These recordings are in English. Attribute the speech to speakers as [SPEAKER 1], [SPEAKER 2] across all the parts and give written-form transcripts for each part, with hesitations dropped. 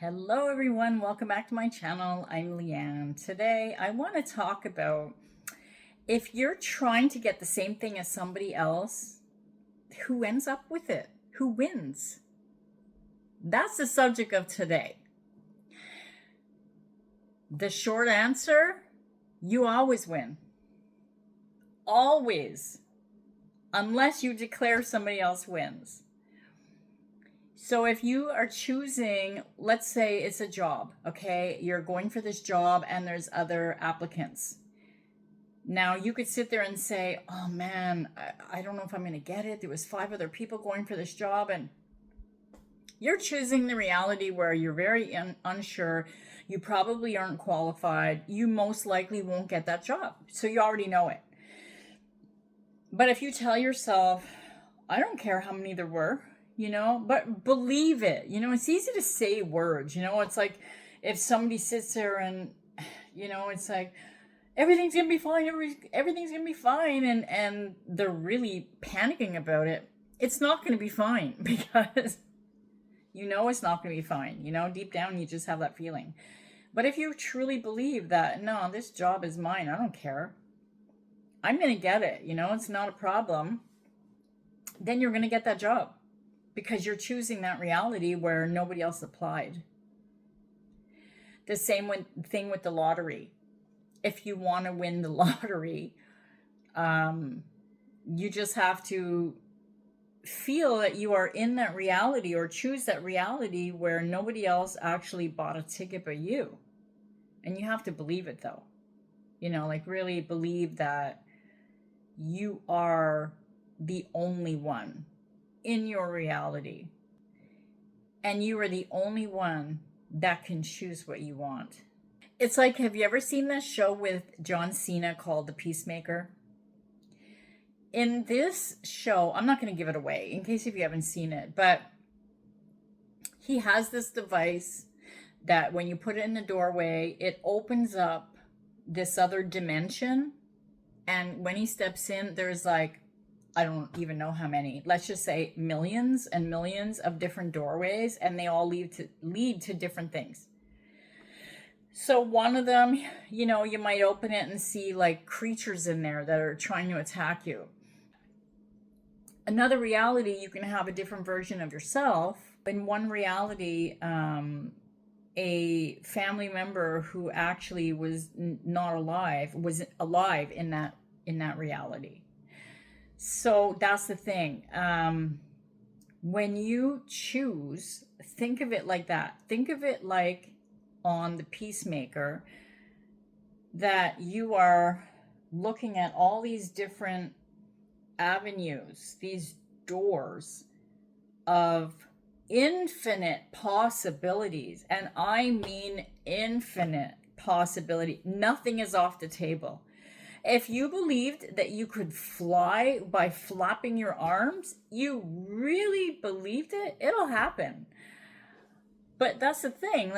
[SPEAKER 1] Hello everyone, welcome back to my channel. I'm Leanne. Today I want to talk about if you're trying to get the same thing as somebody else, who ends up with it? Who wins? That's the subject of today. The short answer, you always win. Always. Unless you declare somebody else wins. So if you are choosing, let's say it's a job, okay? You're going for this job and there's other applicants. Now you could sit there and say, oh man, I don't know if I'm going to get it. There was 5 other people going for this job, and you're choosing the reality where you're very unsure. You probably aren't qualified. You most likely won't get that job. So you already know it. But if you tell yourself, I don't care how many there were, but believe it. It's easy to say words. It's like if somebody sits there and, it's like, everything's going to be fine. Everything's going to be fine. And they're really panicking about it. It's not going to be fine because it's not going to be fine. Deep down, you just have that feeling. But if you truly believe that, no, this job is mine. I don't care. I'm going to get it. It's not a problem. Then you're going to get that job because you're choosing that reality where nobody else applied. The same thing with the lottery. If you want to win the lottery, you just have to feel that you are in that reality or choose that reality where nobody else actually bought a ticket but you. And you have to believe it though. Really believe that you are the only one in your reality. And you are the only one that can choose what you want. It's like, have you ever seen that show with John Cena called The Peacemaker? In this show, I'm not going to give it away in case if you haven't seen it, but he has this device that when you put it in the doorway, it opens up this other dimension. And when he steps in, there's like, I don't even know how many, let's just say millions and millions of different doorways, and they all lead to different things. So one of them, you might open it and see like creatures in there that are trying to attack you. Another reality, you can have a different version of yourself. In one reality, a family member who actually was not alive was alive in that reality. So that's the thing. When you choose, think of it like that. Think of it like on The Peacemaker, that you are looking at all these different avenues, these doors of infinite possibilities. And I mean infinite possibility. Nothing is off the table. If you believed that you could fly by flapping your arms, you really believed it, it'll happen. But that's the thing,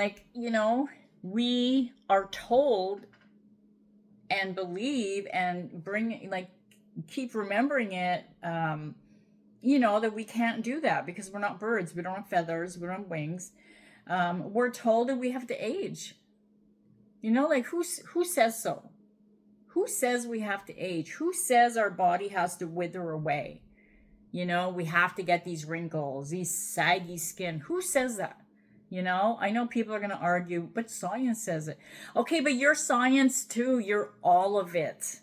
[SPEAKER 1] we are told and believe and keep remembering it, that we can't do that because we're not birds. We don't have feathers. We don't have wings. We're told that we have to age. Who says so? Who says we have to age? Who says our body has to wither away? We have to get these wrinkles, these saggy skin. Who says that? I know people are going to argue, but science says it. Okay, but you're science too. You're all of it.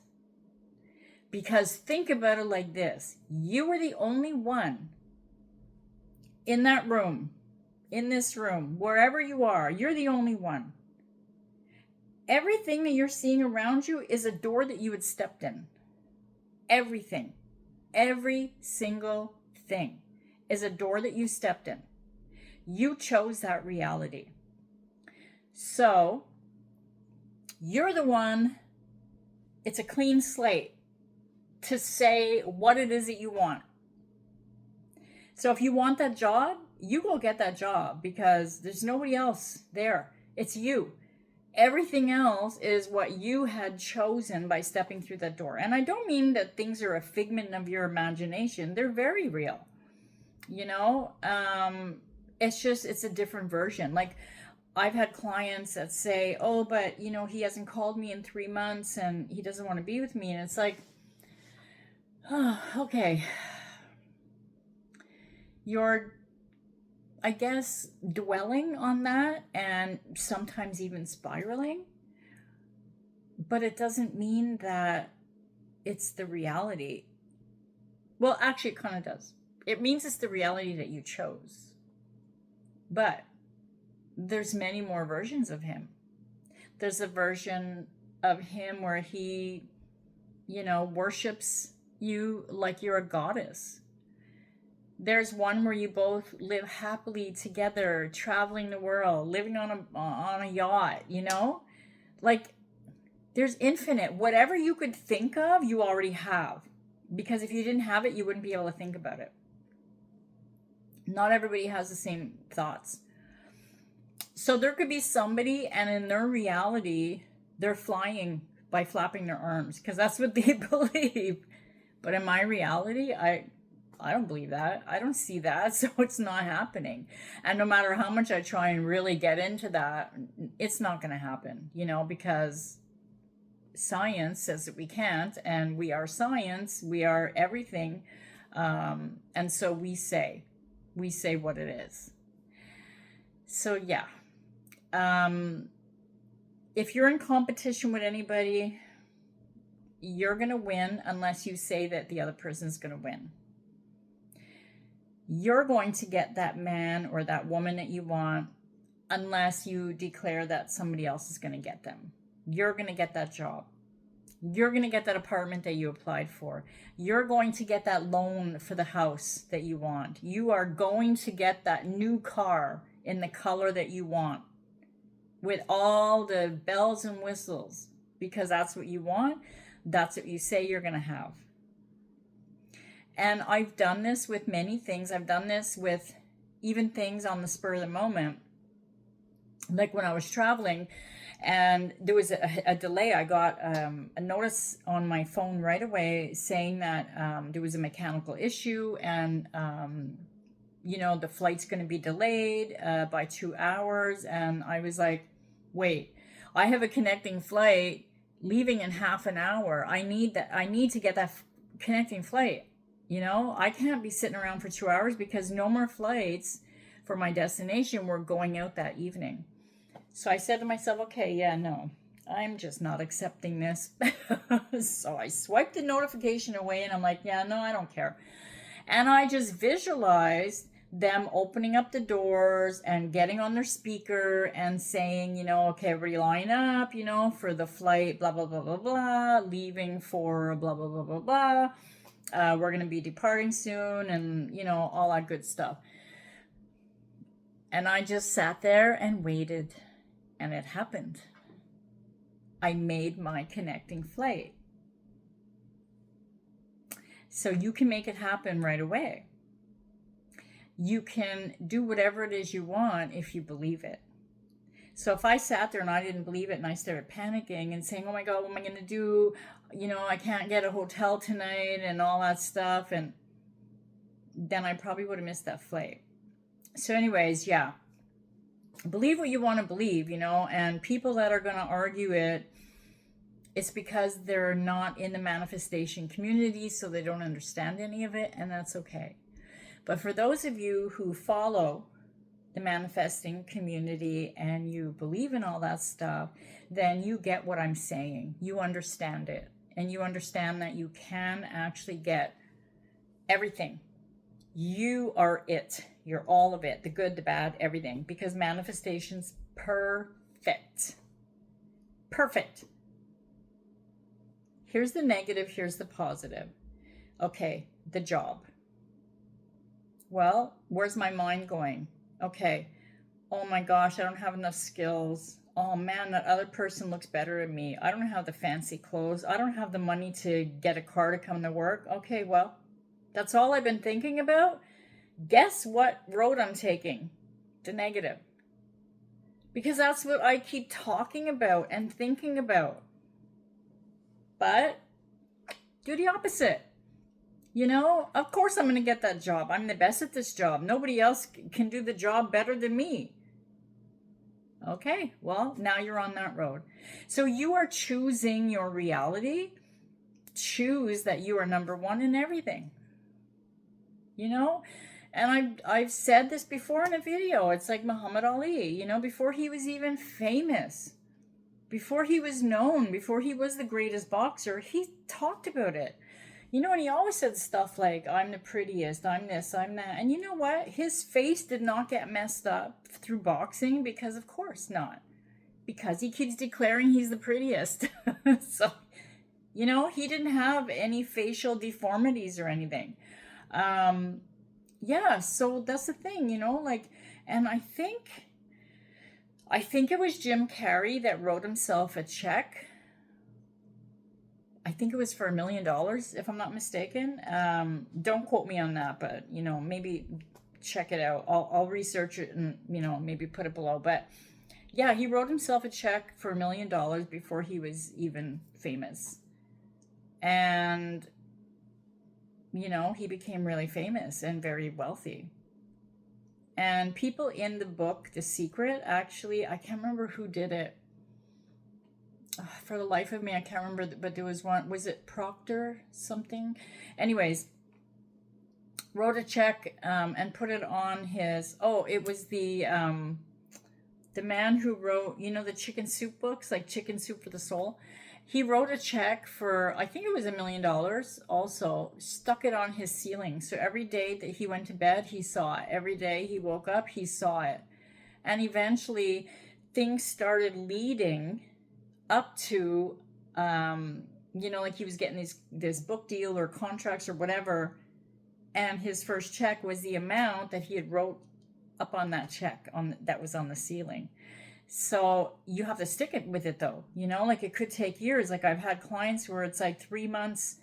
[SPEAKER 1] Because think about it like this. You are the only one in that room, in this room, wherever you are. You're the only one. Everything that you're seeing around you is a door that you had stepped in. Everything. Every single thing is a door that you stepped in. You chose that reality. So, you're the one, it's a clean slate to say what it is that you want. So if you want that job, you go get that job because there's nobody else there. It's you. Everything else is what you had chosen by stepping through that door. And I don't mean that things are a figment of your imagination. They're very real. it's a different version. Like, I've had clients that say, oh, but he hasn't called me in 3 months and he doesn't want to be with me. And it's like, oh, okay. You're, I guess, dwelling on that and sometimes even spiraling. But it doesn't mean that it's the reality. Well, actually, it kind of does. It means it's the reality that you chose. But there's many more versions of him. There's a version of him where he, worships you like you're a goddess. There's one where you both live happily together, traveling the world, living on a yacht, Like, there's infinite. Whatever you could think of, you already have. Because if you didn't have it, you wouldn't be able to think about it. Not everybody has the same thoughts. So there could be somebody, and in their reality, they're flying by flapping their arms because that's what they believe. But in my reality, I don't believe that. I don't see that, so it's not happening. And no matter how much I try and really get into that, it's not going to happen, because science says that we can't, and we are science, we are everything. And so we say what it is. So yeah. If you're in competition with anybody, you're going to win unless you say that the other person's going to win. You're going to get that man or that woman that you want unless you declare that somebody else is going to get them. You're going to get that job. You're going to get that apartment that you applied for. You're going to get that loan for the house that you want. You are going to get that new car in the color that you want, with all the bells and whistles, because that's what you want. That's what you say you're going to have. And I've done this with many things. I've done this with even things on the spur of the moment. Like when I was traveling and there was a delay, I got a notice on my phone right away saying that there was a mechanical issue and the flight's going to be delayed by 2 hours. And I was like, wait, I have a connecting flight leaving in half an hour. I need to get that connecting flight. I can't be sitting around for 2 hours because no more flights for my destination were going out that evening. So I said to myself, okay, yeah, no, I'm just not accepting this. So I swiped the notification away and I'm like, yeah, no, I don't care. And I just visualized them opening up the doors and getting on their speaker and saying, okay, everybody line up, for the flight, blah, blah, blah, blah, blah, leaving for blah, blah, blah, blah, blah. We're going to be departing soon and, all that good stuff. And I just sat there and waited, and it happened. I made my connecting flight. So you can make it happen right away. You can do whatever it is you want if you believe it. So if I sat there and I didn't believe it and I started panicking and saying, oh my God, what am I going to do? I can't get a hotel tonight and all that stuff. And then I probably would have missed that flight. So anyways, yeah. Believe what you want to believe, and people that are going to argue it's because they're not in the manifestation community, so they don't understand any of it, and that's okay. But for those of you who follow the manifesting community and you believe in all that stuff, then you get what I'm saying. You understand it, and you understand that you can actually get everything. You are it. You're all of it, the good, the bad, everything, because manifestation's perfect. Perfect. Here's the negative, here's the positive. Okay, the job. Well, where's my mind going? Okay, oh my gosh, I don't have enough skills. Oh man, that other person looks better than me. I don't have the fancy clothes. I don't have the money to get a car to come to work. Okay, well, that's all I've been thinking about. Guess what road I'm taking? The negative. Because that's what I keep talking about and thinking about. But do the opposite. You know, of course I'm going to get that job. I'm the best at this job. Nobody else can do the job better than me. Okay, well, now you're on that road. So you are choosing your reality. Choose that you are number one in everything. You know? And I've said this before in a video. It's like Muhammad Ali, you know, before he was even famous, before he was known, before he was the greatest boxer, he talked about it. You know, and he always said stuff like, I'm the prettiest, I'm this, I'm that. And you know what? His face did not get messed up through boxing, because of course not. Because he keeps declaring he's the prettiest. So, you know, he didn't have any facial deformities or anything. Yeah, so that's the thing, you know, like, and I think it was Jim Carrey that wrote himself a check. I think it was for $1 million, if I'm not mistaken. Don't quote me on that, but you know, maybe check it out. I'll research it and, you know, maybe put it below. But yeah, he wrote himself a check for $1 million before he was even famous. And, you know, he became really famous and very wealthy. And people in the book, The Secret, actually, I can't remember who did it. For the life of me, I can't remember, but there was one, was it Proctor something? Anyways, wrote a check and put it on his, it was the man who wrote, you know, the chicken soup books, like Chicken Soup for the Soul. He wrote a check for, I think it was $1 million also, stuck it on his ceiling. So every day that he went to bed, he saw it. Every day he woke up, he saw it. And eventually things started leading up to, you know, like he was getting this book deal or contracts or whatever, and his first check was the amount that he had wrote up on that check that was on the ceiling. So you have to stick it with it though, you know, like it could take years. Like I've had clients where it's like 3 months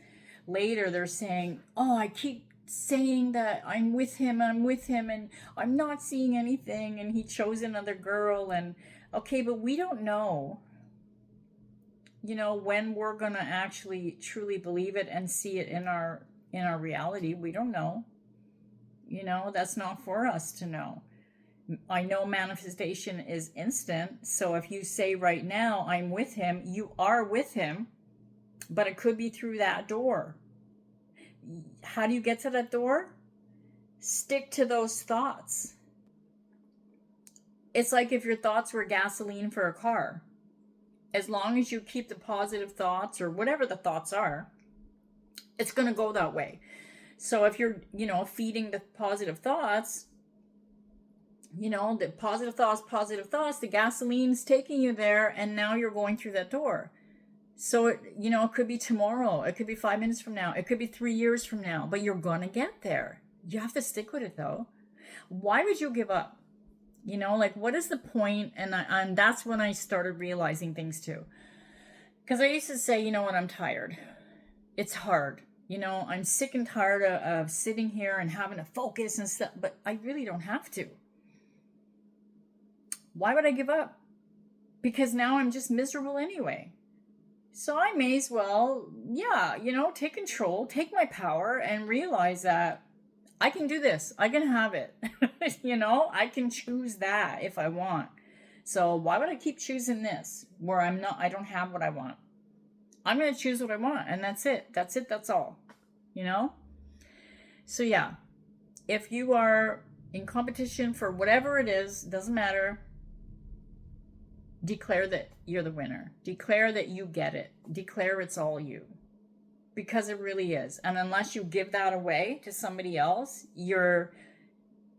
[SPEAKER 1] later they're saying, oh, I keep saying that I'm with him and I'm not seeing anything, and he chose another girl. And okay, but we don't know, you know, when we're going to actually truly believe it and see it in our reality. We don't know. You know, that's not for us to know. I know manifestation is instant. So if you say right now, I'm with him, you are with him, but it could be through that door. How do you get to that door? Stick to those thoughts. It's like if your thoughts were gasoline for a car. As long as you keep the positive thoughts or whatever the thoughts are, it's going to go that way. So if you're, you know, feeding the positive thoughts, you know, the positive thoughts, the gasoline's taking you there, and now you're going through that door. So, you know, it could be tomorrow, it could be 5 minutes from now, it could be 3 years from now, but you're going to get there. You have to stick with it though. Why would you give up? You know, like, what is the point? And that's when I started realizing things too. Because I used to say, you know what, I'm tired. It's hard. You know, I'm sick and tired of sitting here and having to focus and stuff, but I really don't have to. Why would I give up? Because now I'm just miserable anyway. So I may as well, yeah, you know, take control, take my power, and realize that I can do this. I can have it. You know, I can choose that if I want. So why would I keep choosing this where I don't have what I want? I'm going to choose what I want, and that's it. That's it. That's all, you know? So yeah, if you are in competition for whatever it is, doesn't matter, declare that you're the winner. Declare that you get it. Declare it's all you. Because it really is. And unless you give that away to somebody else, you're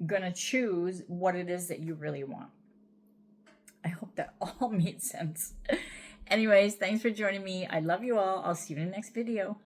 [SPEAKER 1] going to choose what it is that you really want. I hope that all made sense. Anyways, thanks for joining me. I love you all. I'll see you in the next video.